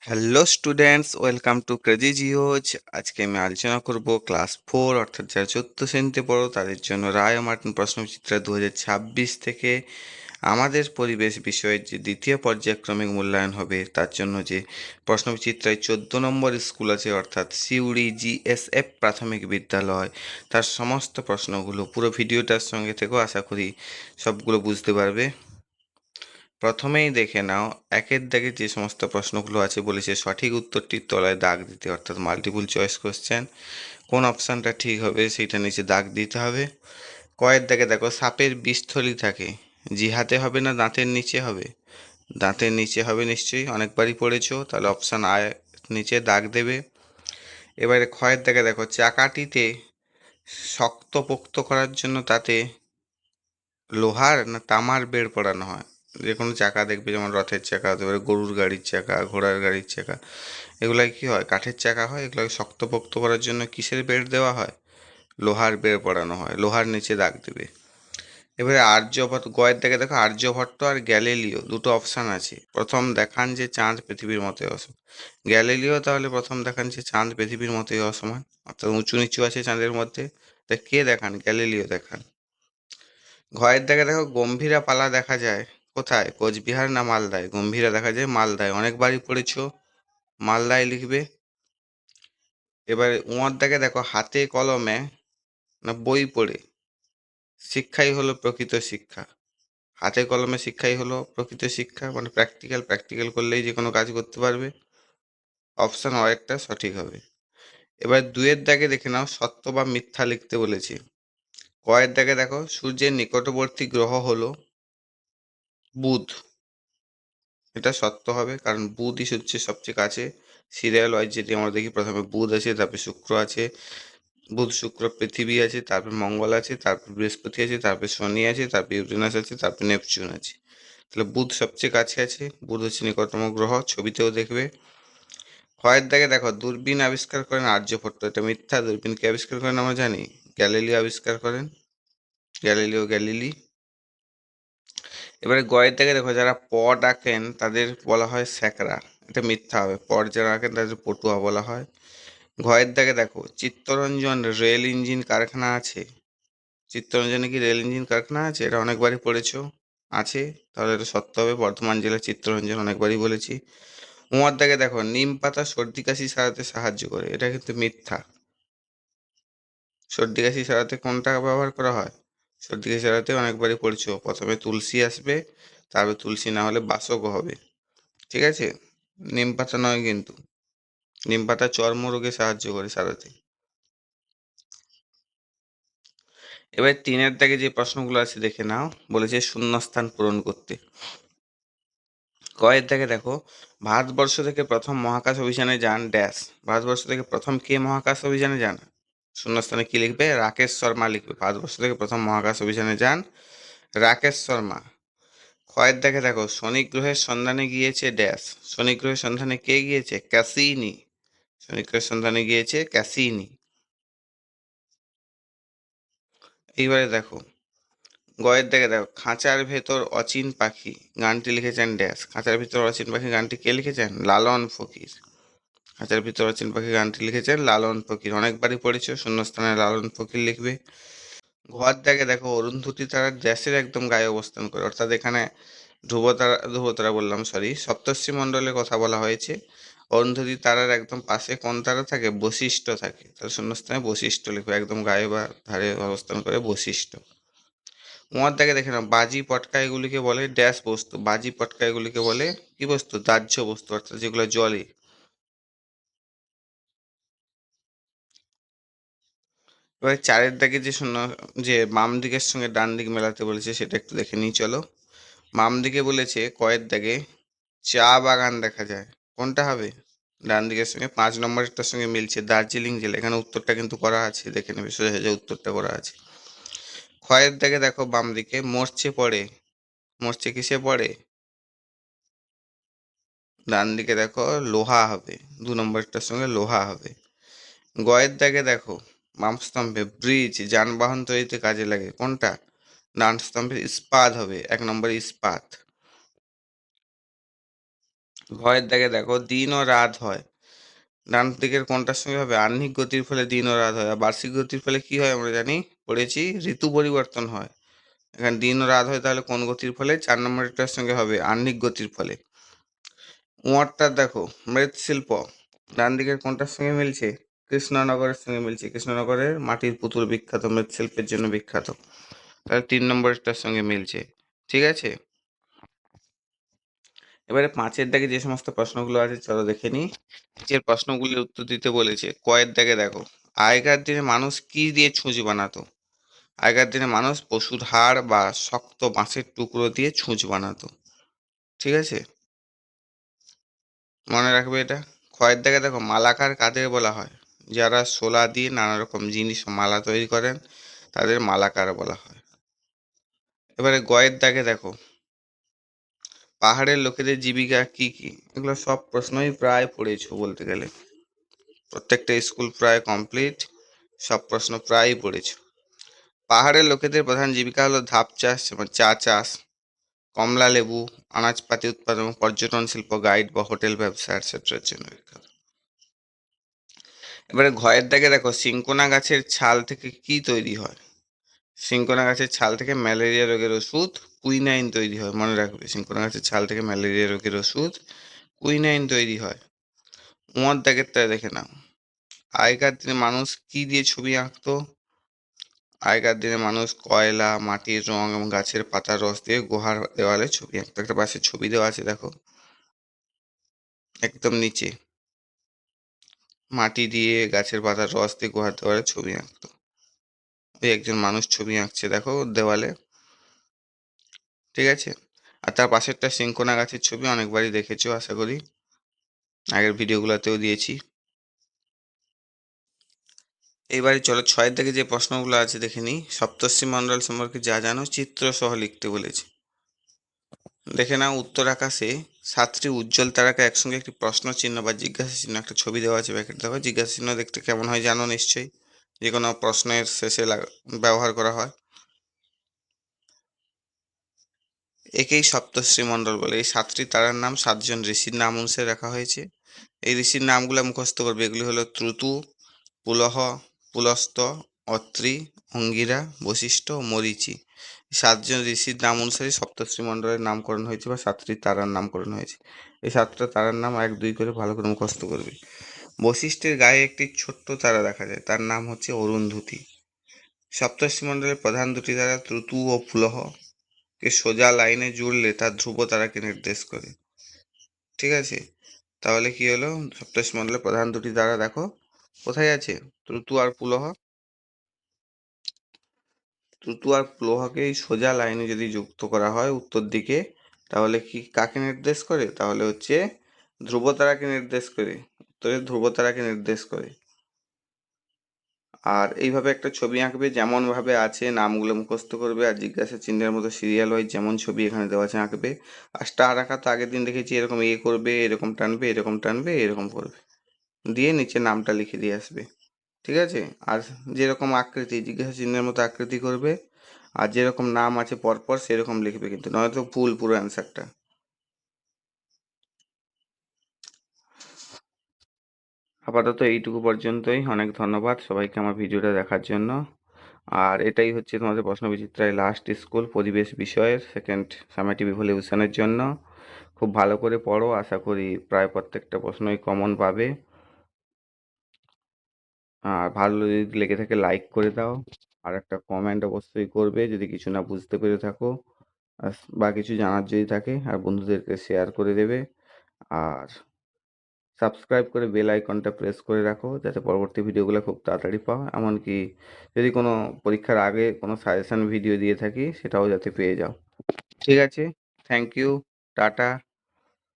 Hello students, welcome to Crazy Geos. আজকে আমি আলোচনা করব ক্লাস 4 অর্থাৎ যারা 14th শ্রেণীতে পড়ো তাদের জন্য রায় ও মার্টিন প্রশ্নচিত্র 2026 থেকে আমাদের পরিবেশ বিষয়ের যে দ্বিতীয় পর্যায়ক্রমিক মূল্যায়ন হবে তার জন্য যে প্রশ্নচিত্রায় 14 নম্বর স্কুল আছে অর্থাৎ সিউড়ি জিএসএফ প্রাথমিক বিদ্যালয়, তার সমস্ত প্রশ্নগুলো পুরো ভিডিওটার সঙ্গে থেকেও আশা করি সবগুলো বুঝতে পারবে। প্রথমেই দেখে নাও, একের দাগে যে সমস্ত প্রশ্নগুলো আছে বলেছে সঠিক উত্তরটির তলায় দাগ দিতে, অর্থাৎ মাল্টিপল চয়েস কোশ্চেন। কোন অপশানটা ঠিক হবে সেইটা নিচে দাগ দিতে হবে। কয়ের দাগে দেখো, সাপের বিষথলি থাকে, জিহাতে হবে না দাঁতের নিচে হবে? দাঁতের নিচে হবে নিশ্চয়ই, অনেকবারই পড়েছো, তাহলে অপশান আয় নিচে দাগ দেবে। এবারে ক্ষয়ের দাগে দেখো, চাকাটিতে শক্ত পোক্ত করার জন্য তাতে লোহার না তামার বেড় পড়ানো হয়? যে কোনো চাকা দেখবে, যেমন রথের চাকা হতে পারে, গরুর গাড়ির চাকা, ঘোড়ার গাড়ির চাকা, এগুলাই কি হয়? কাঠের চাকা হয়। এগুলোকে শক্তপোক্ত করার জন্য কিসের বেড় দেওয়া হয়? লোহার বেড় পড়ানো হয়। লোহার নিচে দাগ দেবে। এবারে আর্যভট্ট, গয়ের দিকে দেখো, আর্যভট্ট আর গ্যালিলিও দুটো অপশান আছে। প্রথম দেখান যে চাঁদ পৃথিবীর মতোই অসমান। গ্যালিলিও তাহলে প্রথম দেখান যে চাঁদ পৃথিবীর মতোই অসমান, অর্থাৎ উঁচু নিচু আছে চাঁদের মধ্যে। তা কে দেখান? গ্যালিলিও দেখান। ঘয়ের দাগে দেখো, গম্ভীরা পালা দেখা যায় কোথায়? কোচবিহার না মালদায়? গম্ভীরা দেখা যায় মালদায়, অনেকবারই পড়েছো, মালদায় লিখবে। এবারে উঁয়ার দাগে দেখো, হাতে কলমে না বই পড়ে শিক্ষাই হলো প্রকৃত শিক্ষা? হাতে কলমে শিক্ষাই হলো প্রকৃত শিক্ষা, মানে প্র্যাকটিক্যাল প্র্যাকটিক্যাল করলেই যে কোনো কাজ করতে পারবে। অপশান একটা সঠিক হবে। এবার দুয়ের দাগে দেখে নাও, সত্য বা মিথ্যা লিখতে বলেছে। কয়ের দাগে দেখো, সূর্যের নিকটবর্তী গ্রহ হলো বুধ। এটা সত্য হবে, কারণ বুধই হচ্ছে সবচেয়ে কাছে। সিরিয়াল ওয়াইজ যেটি আমরা দেখি, প্রথমে বুধ আছে, তারপরে শুক্র আছে, বুধ শুক্র পৃথিবী আছে, তারপর মঙ্গল আছে, তারপর বৃহস্পতি আছে, তারপর শনি আছে, তারপর ইউরেনাস আছে, তারপর নেপচুন আছে। তাহলে বুধ সবচেয়ে কাছে আছে, বুধ হচ্ছে নিকটতম গ্রহ, ছবিতেও দেখবে। ক্ষয়ের দাগে দেখো, দূরবীন আবিষ্কার করেন আর্যভট্ট। এটা মিথ্যা। দূরবীন কে আবিষ্কার করেন আমরা জানি, গ্যালিলিও আবিষ্কার করেন, গ্যালিলিও গ্যালিলি। এবারে গয়ের দাগে দেখো, যারা প ডাকেন তাদের বলা হয় স্যাকরা। এটা মিথ্যা হবে, পর যারা ডাকেন তাদের পটুয়া বলা হয়। ঘয়ের দাগে দেখো, চিত্তরঞ্জন রেল ইঞ্জিন কারখানা আছে। চিত্তরঞ্জনে কি রেল ইঞ্জিন কারখানা আছে? এটা অনেকবারই পড়েছো, আছে, তাহলে এটা সত্য হবে। বর্ধমান জেলার চিত্তরঞ্জন, অনেকবারই বলেছি। উমার দাগে দেখো, নিম পাতা সর্দি কাশি সারাতে সাহায্য করে। এটা কিন্তু মিথ্যা। সর্দি কাশি সারাতে কোনটা ব্যবহার করা হয়? সর্দি কাশি সারাতে অনেকবারই পড়েছো, প্রথমে তুলসী আসবে, তারপর তুলসী না হলে বাসকও হবে। ঠিক আছে, নিম পাতা নয় কিন্তু। নিম পাতা চর্মরোগে সাহায্য করে সারাতে। এবার তিনের দাগে যে প্রশ্নগুলো আছে দেখে নাও, বলেছে শূন্যস্থান পূরণ করতে। কয়ের দাগে দেখো, ভারতবর্ষ থেকে প্রথম মহাকাশ অভিযানে যান ড্যাশ। ভারতবর্ষ থেকে প্রথম কে মহাকাশ অভিযানে যান? শূন্যস্থানে কি লিখবে? রাকেশ শর্মা লিখবে। ভারতবর্ষ থেকে প্রথম মহাকাশ অভিযানে যান রাকেশ শর্মা। ক্ষয়ের দাগে দেখো, শনি গ্রহের সন্ধানে গিয়েছে ড্যাশ। শনি গ্রহের সন্ধানে কে গিয়েছে? ক্যাসিনি। শনি গ্রহের সন্ধানে গিয়েছে ক্যাসিনি। এইবারে দেখো, গয়ের দাগে দেখো, খাঁচার ভেতর অচিন পাখি গানটি লিখেছেন ড্যাশ। খাঁচার ভেতর অচিন পাখি গানটি কে লিখেছেন? লালন ফকির। খাঁচার ভিতর অচিন পাখি গানটি লিখেছেন লালন ফকির, অনেকবারই পড়েছো, শূন্যস্থানে লালন ফকির লিখবে। ঘর দাগে দেখো, অরুন্ধতী তারা ড্যাশের একদম গায়ে অবস্থান করে, অর্থাৎ এখানে ধ্রুবতারা, ধ্রুবতারা বললাম, সরি, সপ্তর্ষি মণ্ডলের কথা বলা হয়েছে। অরুন্ধতী তারার একদম পাশে কোন তারা থাকে? বশিষ্ঠ থাকে, তাহলে শূন্যস্থানে বশিষ্ঠ লিখবে, একদম গায়ে বা ধারে অবস্থান করে বশিষ্ঠ। উমার দাগে দেখে নাও, বাজি পটকা এগুলিকে বলে ড্যাশ বস্তু। বাজি পটকা এগুলিকে বলে কি বস্তু? দাহ্য বস্তু, অর্থাৎ যেগুলো জলে। এবার চারের দাগে যে শূন্য, যে বাম দিকের সঙ্গে ডান দিক মেলাতে বলেছে সেটা একটু দেখে নিই চলো। বাম দিকে বলেছে কয়ের দাগে চা বাগান দেখা যায়, কোনটা হবে? ডান দিকের সঙ্গে 5 নম্বরটার সঙ্গে মিলছে, দার্জিলিং জেলা। এখানে উত্তরটা কিন্তু করা আছে, দেখে নেবে, সোজা সোজা উত্তরটা করা আছে। ক্ষয়ের দাগে দেখো, বাম দিকে মরচে পড়ে। মরচে কিসে পড়ে? ডান দিকে দেখো লোহা হবে, 2 নম্বরটার সঙ্গে লোহা হবে। গয়ের দাগে দেখো, বাম স্তম্ভে ব্রিজ যানবাহন তৈরিতে কাজে লাগে, কোনটা? ডান স্তম্ভে ইস্পাত হবে, 1 নম্বরে ইস্পাত। ঘয়ের দাগে দেখো দিন ও রাত হয়, ডান দিকের কোনটার সঙ্গে হবে? আহ্নিক গতির ফলে দিন ও রাত হয়। আর বার্ষিক গতির ফলে কি হয় আমরা জানি, পড়েছি, ঋতু পরিবর্তন হয়। এখানে দিন ও রাত হয়, তাহলে কোন গতির ফলে? 4 নম্বরটার সঙ্গে হবে আহ্নিক গতির ফলে। উঁয়ারটা দেখো মৃৎশিল্প, ডান দিকের কোনটার সঙ্গে মিলছে? কৃষ্ণনগরের সঙ্গে মিলছে। কৃষ্ণনগরের মাটির পুতুল বিখ্যাত, মৃৎশিল্পের জন্য বিখ্যাত, তাহলে 3 নম্বরটার সঙ্গে মিলছে। ঠিক আছে, এবারে 5-এর দাগে যে সমস্ত প্রশ্নগুলো আছে চলো দেখে নিই। যে প্রশ্নগুলির উত্তর দিতে বলেছে। কয়ের দাগে দেখো, আগেকার দিনে মানুষ কি দিয়ে ছুঁচ বানাতো? আগেকার দিনে মানুষ পশুর হাড় বা শক্ত বাঁশের টুকরো দিয়ে ছুঁচ বানাতো। ঠিক আছে, মনে রাখবে এটা। ক্ষয়ের দাগে দেখো, মালাকার কাদের বলা হয়? যারা শোলা দিয়ে নানা রকম জিনিস ও মালা তৈরি করেন তাদের মালাকার বলা হয়। এবারে গয়ের দাগে দেখো, পাহাড়ের লোকেদের জীবিকা কি কি? এগুলো সব প্রশ্নই প্রায় পড়েছো বলতে গেলে, প্রত্যেকটা স্কুল প্রায় কমপ্লিট, সব প্রশ্ন প্রায়ই পড়েছো। পাহাড়ের লোকেদের প্রধান জীবিকা হলো ধাপ চাষ, যেমন চা চাষ, কমলা লেবু, আনাজপাতি উৎপাদন, পর্যটন শিল্প, গাইড বা হোটেল ব্যবসা এটসেট্রার জন্য বিখ্যাত। এবারে ঘয়ের দাগে দেখো, সিনকোনা গাছের ছাল থেকে কি তৈরি হয়? সিনকোনা গাছের ছাল থেকে ম্যালেরিয়া রোগের ওষুধ কুইনাইন তৈরি হয়, মনে রাখবে। সিনকোনা গাছের ছাল থেকে ম্যালেরিয়া রোগের ওষুধ কুইনাইন তৈরি হয়। উঁয়ার দাগেরটা দেখে নাও, আগেকার দিনে মানুষ কি দিয়ে ছবি আঁকতো? আগেকার দিনে মানুষ কয়লা, মাটির রং এবং গাছের পাতার রস দিয়ে গুহার দেওয়ালে ছবি আঁকতো। একটা পাশে ছবি দেওয়া আছে দেখো, একদম নিচে, মাটি দিয়ে গাছের পাতার রস দিয়ে গুহার দেওয়ালে ছবি আঁকতো। ওই একজন মানুষ ছবি আঁকছে দেখো দেওয়ালে। ঠিক আছে, আর তার পাশেরটা সিনকোনা গাছের ছবি, অনেকবারই দেখেছো আশা করি, আগের ভিডিওগুলোতেও দিয়েছি। এইবারে চলো 6-এর দিকে যে প্রশ্নগুলো আছে দেখে নিই। সপ্তর্ষি মণ্ডল সম্পর্কে যা জানো চিত্র সহ লিখতে বলেছে। দেখে নাও, উত্তর আকাশে 7টি উজ্জ্বল তারাকে একসঙ্গে একটি প্রশ্ন চিহ্ন বা জিজ্ঞাসা চিহ্ন, একটা ছবি দেওয়া আছে ব্যাকেট দেখো। জিজ্ঞাসা চিহ্ন দেখতে কেমন হয় জানো নিশ্চয়ই, যে কোনো প্রশ্নের শেষে ব্যবহার করা হয়। একেই সপ্তর্ষি মণ্ডল বলে। এই 7টি তারার নাম 7জন ঋষির নাম অনুসারে রাখা হয়েছে। এই ঋষির নামগুলো মুখস্থ করবে। এগুলি হলো ত্রুতু, পুলহ, পুলস্ত, অত্রি, অঙ্গিরা, বশিষ্ঠ ও মরীচি। 7জন ঋষির নাম অনুসারে সপ্তর্ষি মণ্ডলের নামকরণ হয়েছে বা 7টি তারার নামকরণ হয়েছে। এই 7টা তারার নাম 1-2 করে ভালো করে মুখস্থ করবে। বশিষ্ঠের গায়ে একটি ছোট্ট তারা দেখা যায়, তার নাম হচ্ছে অরুন্ধতী। সপ্তর্ষি মণ্ডলের প্রধান দুটি তারা ত্রুতু ও পুলহ কে সোজা লাইনে জুড়লে তা ধ্রুব তারাকে নির্দেশ করে। ঠিক আছে, তাহলে কি হলো? সপ্তর্ষি মণ্ডলের প্রধান দুটি তারা দেখো কোথায় আছে, ত্রুতু আর পুলহ। ত্রুতু আর প্লোহাকে এই সোজা লাইনে যদি যুক্ত করা হয় উত্তর দিকে, তাহলে কি কাকে নির্দেশ করে? তাহলে হচ্ছে ধ্রুবতারাকে নির্দেশ করে, উত্তরের ধ্রুবতারাকে নির্দেশ করে। আর এইভাবে একটা ছবি আঁকবে, যেমন ভাবে আছে নামগুলো মুখস্থ করবে, আর জিজ্ঞাসা চিহ্নের মতো সিরিয়াল ওয়াইজ যেমন ছবি এখানে দেওয়া আছে আঁকবে। আর স্টার আঁকা তো আগের দিন দেখেছি, এরকম এ করবে, এরকম টানবে, এরকম টানবে, এরকম করবে, দিয়ে নিচে নামটা লিখে দিয়ে আসবে। ঠিক আছে, আর যেরকম আকৃতি, জিজ্ঞাসা চিহ্নের মতো আকৃতি করবে, আর যেরকম নাম আছে পরপর সেরকম লিখবে, কিন্তু নয়তো ভুল পুরো অ্যান্সারটা। আপাতত এইটুকু পর্যন্তই। অনেক ধন্যবাদ সবাইকে আমার ভিডিওটা দেখার জন্য। আর এটাই হচ্ছে তোমাদের প্রশ্নবিচিত্রায় লাস্ট স্কুল পরিবেশ বিষয়ের সেকেন্ড সামেটিভ ইভ্যালুয়েশনের জন্য। খুব ভালো করে পড়ো, আশা করি প্রায় প্রত্যেকটা প্রশ্নই কমন পাবে। আর ভালো যদি লেগে থাকে লাইক করে দাও, আর একটা কমেন্ট অবশ্যই করবে যদি কিছু না বুঝতে পেরে থাকো, বা কিছু জানার যদি থাকে, আর বন্ধুদেরকে শেয়ার করে দেবে। আর সাবস্ক্রাইব করে বেল আইকনটা প্রেস করে রাখো, যাতে পরবর্তী ভিডিওগুলো খুব তাড়াতাড়ি পাও। এমনকি যদি কোনো পরীক্ষার আগে কোনো সাজেশন ভিডিও দিয়ে থাকি সেটাও যাতে পেয়ে যাও। ঠিক আছে, থ্যাংক ইউ, টাটা।